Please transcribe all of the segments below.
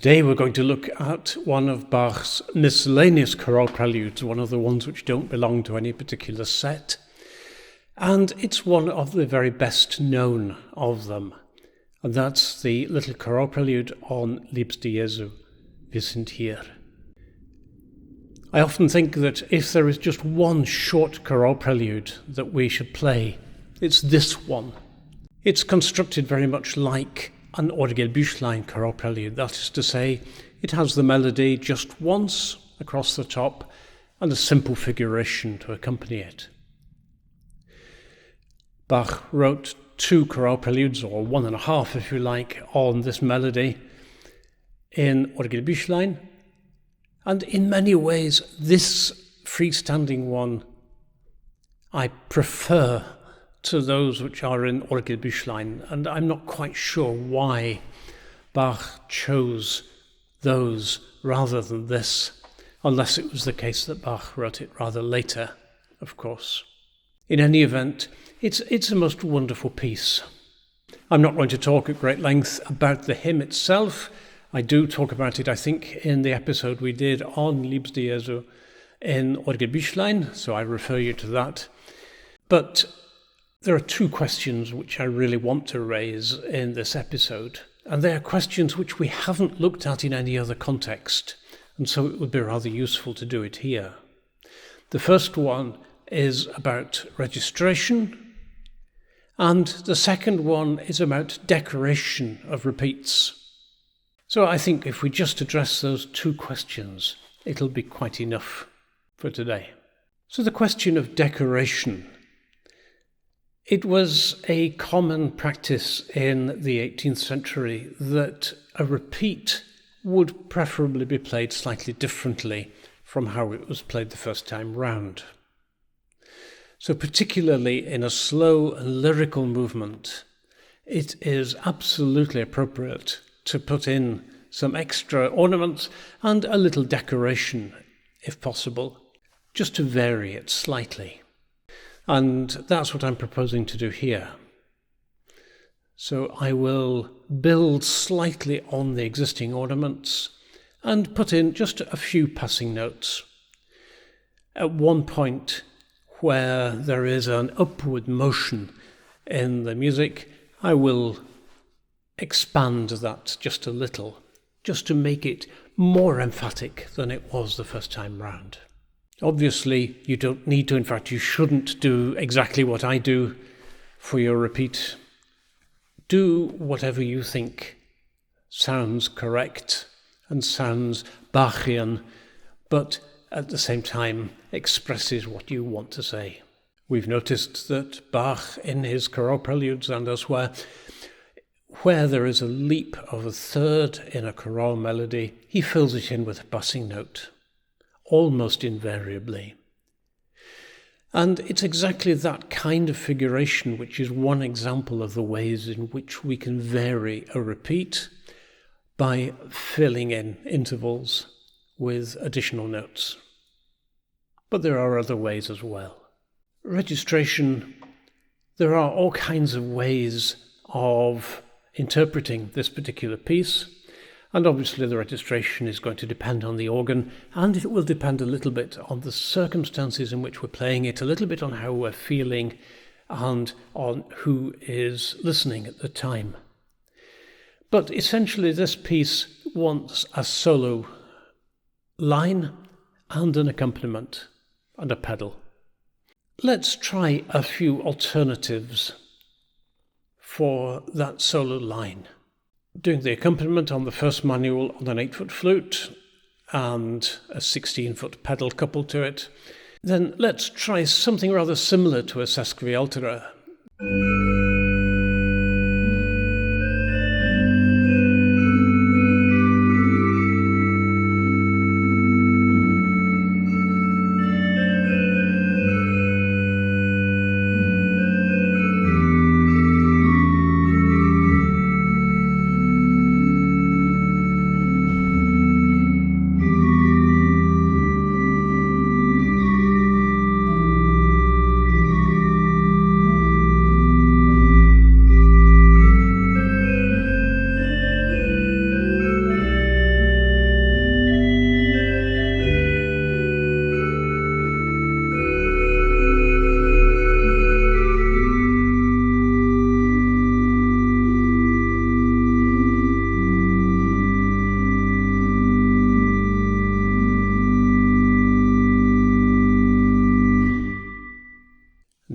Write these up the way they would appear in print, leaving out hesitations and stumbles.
Today we're going to look at one of Bach's miscellaneous chorale preludes, one of the ones which don't belong to any particular set. And it's one of the very best known of them. And that's the little chorale prelude on Liebster Jesu, wir sind hier. I often think that if there is just one short chorale prelude that we should play, it's this one. It's constructed very much like an Orgelbüchlein chorale prelude. That is to say, it has the melody just once across the top and a simple figuration to accompany it. Bach wrote 2 chorale preludes, or 1.5 if you like, on this melody in Orgelbüchlein. And in many ways, this freestanding one I prefer to those which are in Orgelbüchlein, and I'm not quite sure why Bach chose those rather than this, unless it was the case that Bach wrote it rather later, of course. In any event, it's a most wonderful piece. I'm not going to talk at great length about the hymn itself. I do talk about it, I think, in the episode we did on Liebster Jesu in Orgelbüchlein, so I refer you to that. But there are 2 questions which I really want to raise in this episode, and they are questions which we haven't looked at in any other context, and so it would be rather useful to do it here. The first one is about registration, and the second one is about decoration of repeats. So I think if we just address those 2 questions, it'll be quite enough for today. So the question of decoration. It was a common practice in the 18th century that a repeat would preferably be played slightly differently from how it was played the first time round. So particularly in a slow and lyrical movement, it is absolutely appropriate to put in some extra ornaments and a little decoration, if possible, just to vary it slightly. And that's what I'm proposing to do here. So I will build slightly on the existing ornaments and put in just a few passing notes. At one point where there is an upward motion in the music, I will expand that just a little, just to make it more emphatic than it was the first time round. Obviously, you don't need to, in fact, you shouldn't do exactly what I do for your repeat. Do whatever you think sounds correct and sounds Bachian, but at the same time expresses what you want to say. We've noticed that Bach, in his chorale preludes and elsewhere, where there is a leap of a third in a chorale melody, he fills it in with a passing note, almost invariably. And it's exactly that kind of figuration which is one example of the ways in which we can vary a repeat by filling in intervals with additional notes. But there are other ways as well. Registration, there are all kinds of ways of interpreting this particular piece, and obviously the registration is going to depend on the organ, and it will depend a little bit on the circumstances in which we're playing it, a little bit on how we're feeling, and on who is listening at the time. But essentially this piece wants a solo line and an accompaniment and a pedal. Let's try a few alternatives for that solo line. Doing the accompaniment on the first manual on an 8-foot flute and a 16-foot pedal coupled to it. Then let's try something rather similar to a sesquialtera.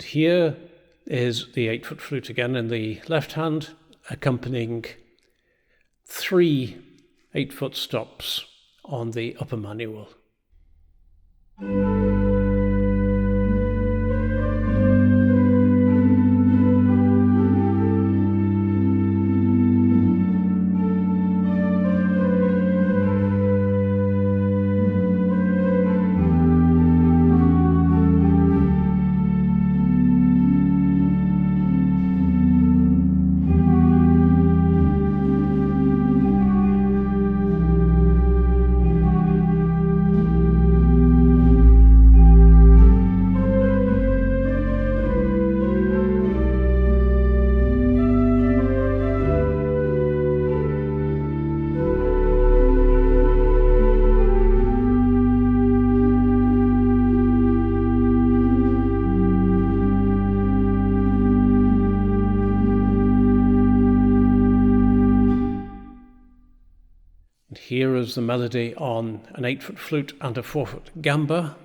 And here is the 8-foot flute again in the left hand, accompanying 3 8-foot stops on the upper manual. Here is the melody on an 8-foot flute and a 4-foot gamba.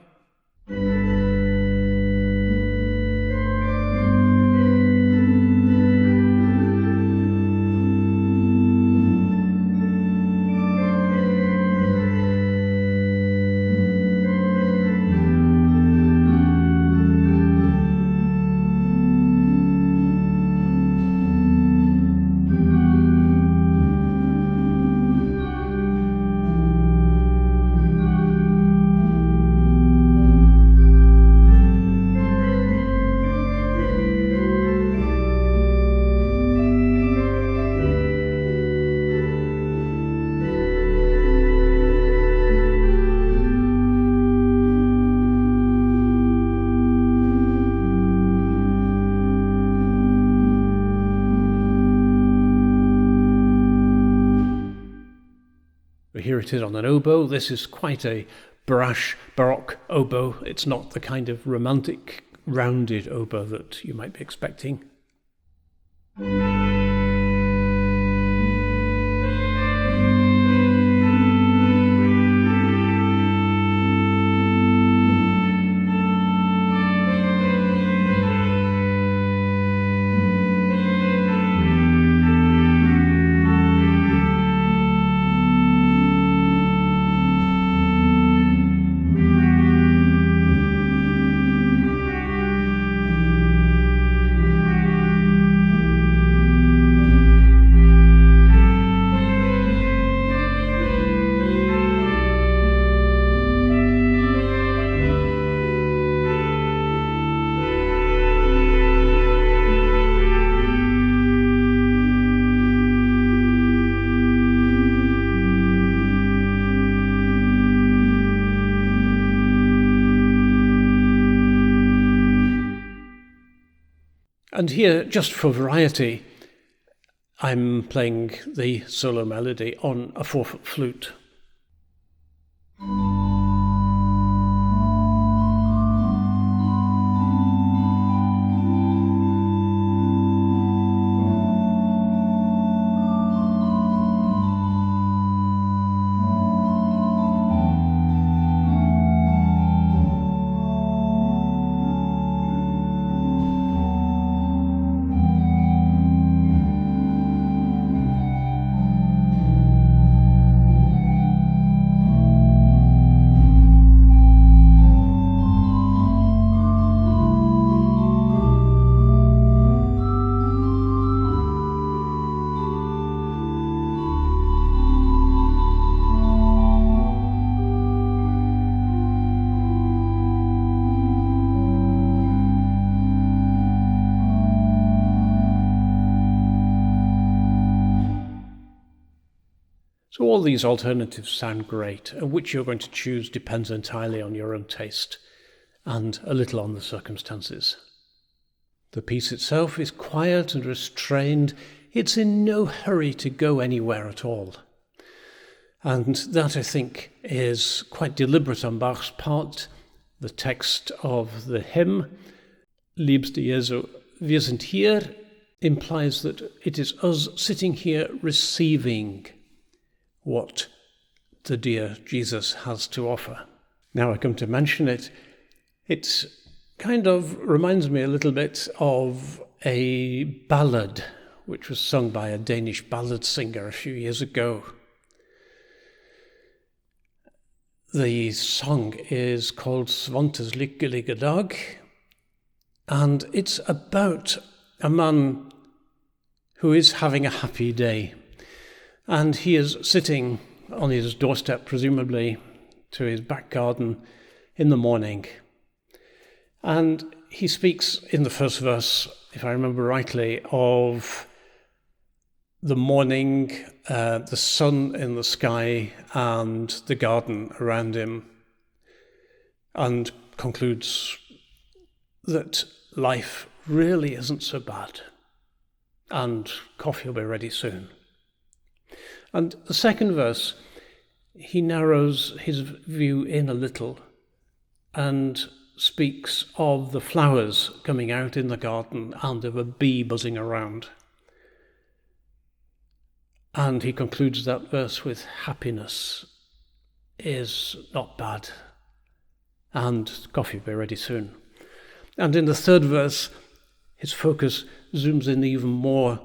Here it is on an oboe. This is quite a brash Baroque oboe. It's not the kind of romantic rounded oboe that you might be expecting. And here, just for variety, I'm playing the solo melody on a 4-foot flute. So all these alternatives sound great, and which you're going to choose depends entirely on your own taste and a little on the circumstances. The piece itself is quiet and restrained. It's in no hurry to go anywhere at all. And that, I think, is quite deliberate on Bach's part. The text of the hymn, Liebster Jesu, wir sind hier, implies that it is us sitting here receiving what the dear Jesus has to offer. Now I come to mention it, it's kind of reminds me a little bit of a ballad which was sung by a Danish ballad singer a few years ago. The song is called Svantes lykkelige dag, and it's about a man who is having a happy day. And he is sitting on his doorstep, presumably, to his back garden in the morning. And he speaks in the first verse, if I remember rightly, of the morning, the sun in the sky and the garden around him, and concludes that life really isn't so bad and coffee will be ready soon. And the second verse, he narrows his view in a little and speaks of the flowers coming out in the garden and of a bee buzzing around. And he concludes that verse with happiness is not bad and coffee will be ready soon. And in the third verse, his focus zooms in even more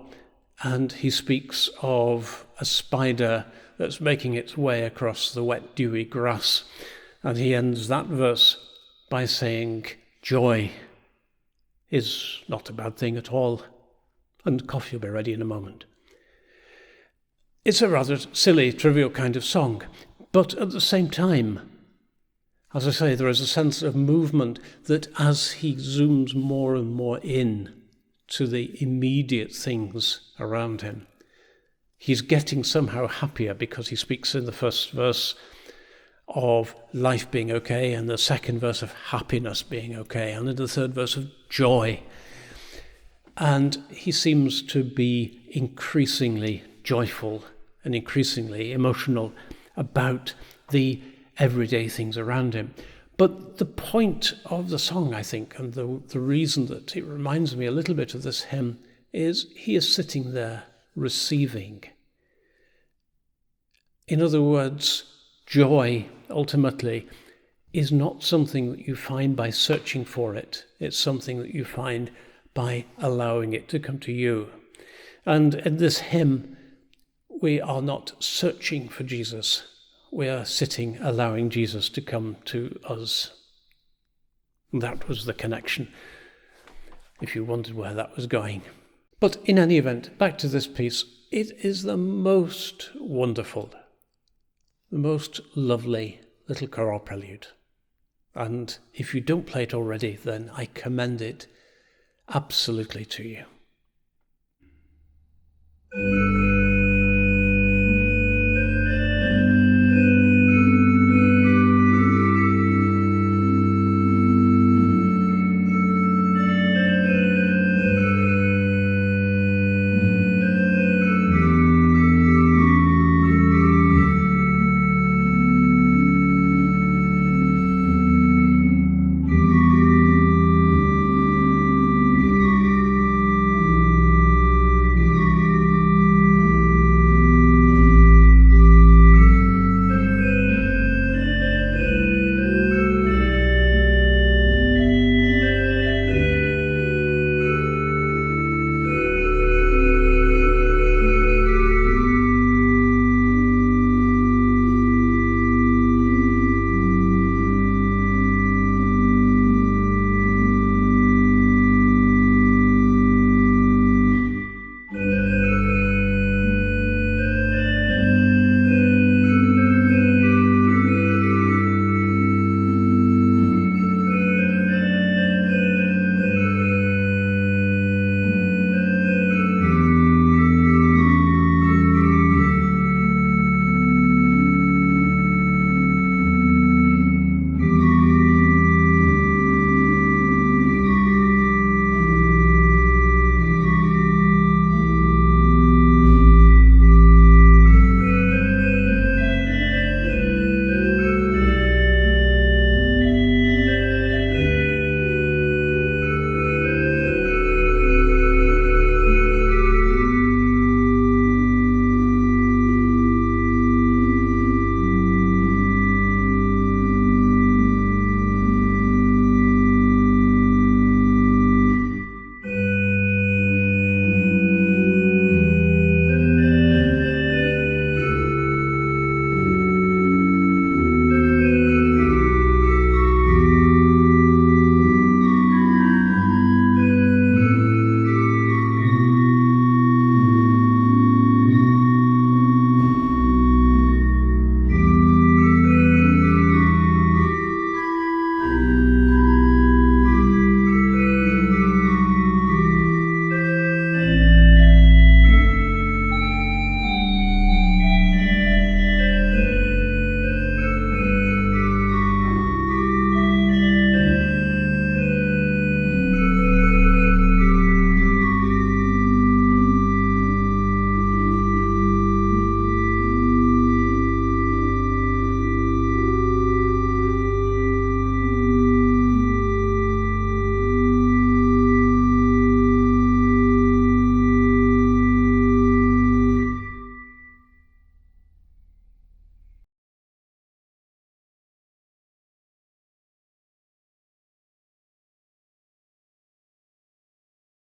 and he speaks of a spider that's making its way across the wet, dewy grass. And he ends that verse by saying, joy is not a bad thing at all, and coffee will be ready in a moment. It's a rather silly, trivial kind of song, but at the same time, as I say, there is a sense of movement that as he zooms more and more in to the immediate things around him, he's getting somehow happier because he speaks in the first verse of life being okay, and the second verse of happiness being okay, and in the third verse of joy. And he seems to be increasingly joyful and increasingly emotional about the everyday things around him. But the point of the song, I think, and the reason that it reminds me a little bit of this hymn, is he is sitting there receiving. In other words, joy, ultimately, is not something that you find by searching for it. It's something that you find by allowing it to come to you. And in this hymn, we are not searching for Jesus. We are sitting, allowing Jesus to come to us. And that was the connection, if you wondered where that was going. But in any event, back to this piece, it is the most wonderful, the most lovely little chorale prelude. And if you don't play it already, then I commend it absolutely to you.